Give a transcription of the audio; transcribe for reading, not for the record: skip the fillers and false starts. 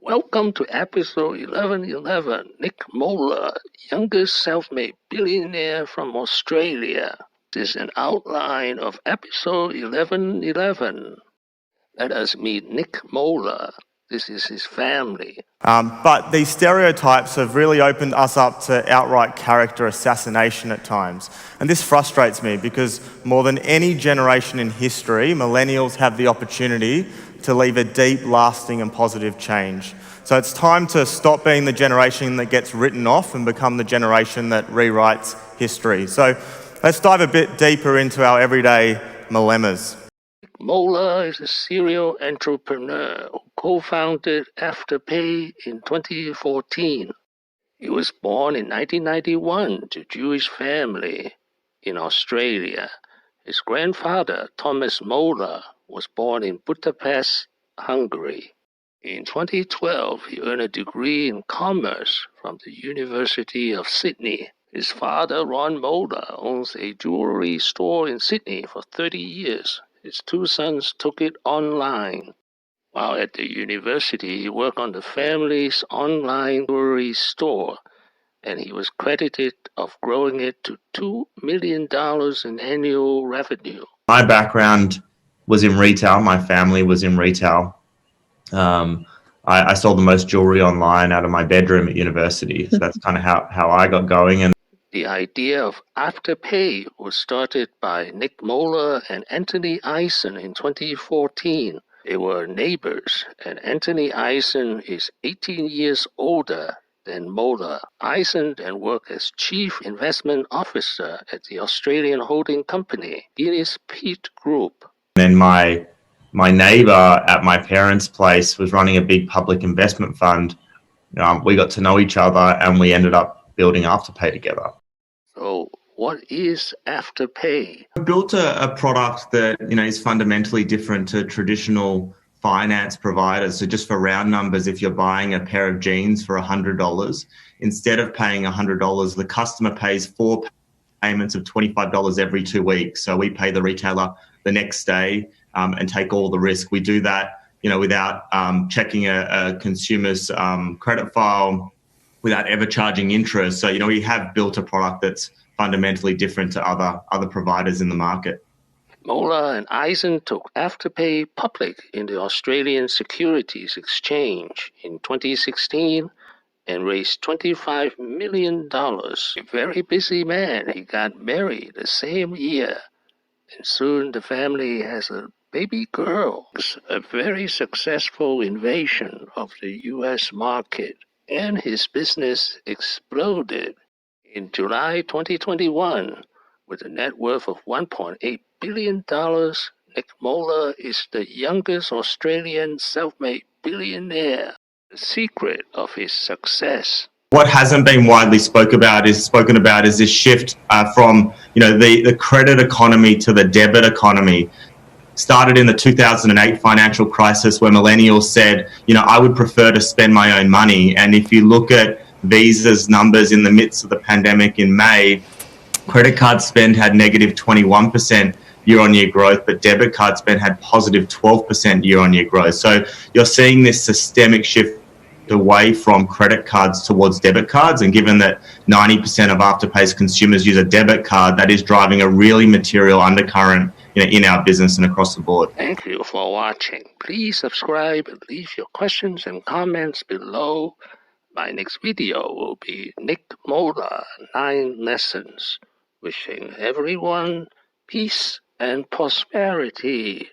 Welcome to episode 1111. Nick Molnar, youngest self-made billionaire from Australia. This is an outline of episode 1111. Let us meet Nick Molnar. This is his family. But these stereotypes have really opened us up to outright character assassination at times. And this frustrates me because more than any generation in history, millennials have the opportunity to leave a deep, lasting and positive change. So it's time to stop being the generation that gets written off and become the generation that rewrites history. So let's dive a bit deeper into our everyday dilemmas. Molnar is a serial entrepreneur who co-founded Afterpay in 2014. He was born in 1991 to a Jewish family in Australia. His grandfather, Thomas Molnar, was born in Budapest, Hungary. In 2012, he earned a degree in commerce from the University of Sydney. His father, Ron Molnar, owns a jewelry store in Sydney for 30 years. His two sons took it online. While at the university, he worked on the family's online jewelry store, and he was credited of growing it to $2 million in annual revenue. My background was in retail. My family was in retail. I sold the most jewelry online out of my bedroom at university. So that's kind of how I got going. And the idea of Afterpay was started by Nick Molnar and Anthony Eisen in 2014. They were neighbors, and Anthony Eisen is 18 years older than Molnar. Eisen then worked as Chief Investment Officer at the Australian holding company, Guinness Peat Group. then my neighbor at my parents' place was running a big public investment fund. We got to know each other and we ended up building Afterpay together. So what is Afterpay? We built a product that is fundamentally different to traditional finance providers. So just for round numbers, if you're buying a pair of jeans for $100, instead of paying $100, the customer pays 4 payments of $25 every 2 weeks. So we pay the retailer the next day and take all the risk. We do that, without checking a consumer's credit file, without ever charging interest. So, we have built a product that's fundamentally different to other providers in the market. Molnar and Eisen took Afterpay public in the Australian Securities Exchange in 2016 and raised $25 million. A very busy man. He got married the same year, and soon the family has a baby girl. It's a very successful invasion of the U.S. market, and his business exploded. In July 2021, with a net worth of $1.8 billion, Nick Molnar is the youngest Australian self-made billionaire. The secret of his success. What hasn't been widely spoken about is this shift from the credit economy to the debit economy. Started in the 2008 financial crisis, where millennials said, I would prefer to spend my own money. And if you look at Visa's numbers in the midst of the pandemic in May, credit card spend had negative 21% year-on-year growth, but debit card spend had positive 12% year-on-year growth. So you're seeing this systemic shift away from credit cards towards debit cards, and given that 90% of Afterpay's consumers use a debit card, that is driving a really material undercurrent in our business and across the board. Thank you for watching. Please subscribe and leave your questions and comments below. My next video will be Nick Molnar 9 Lessons. Wishing everyone peace and prosperity.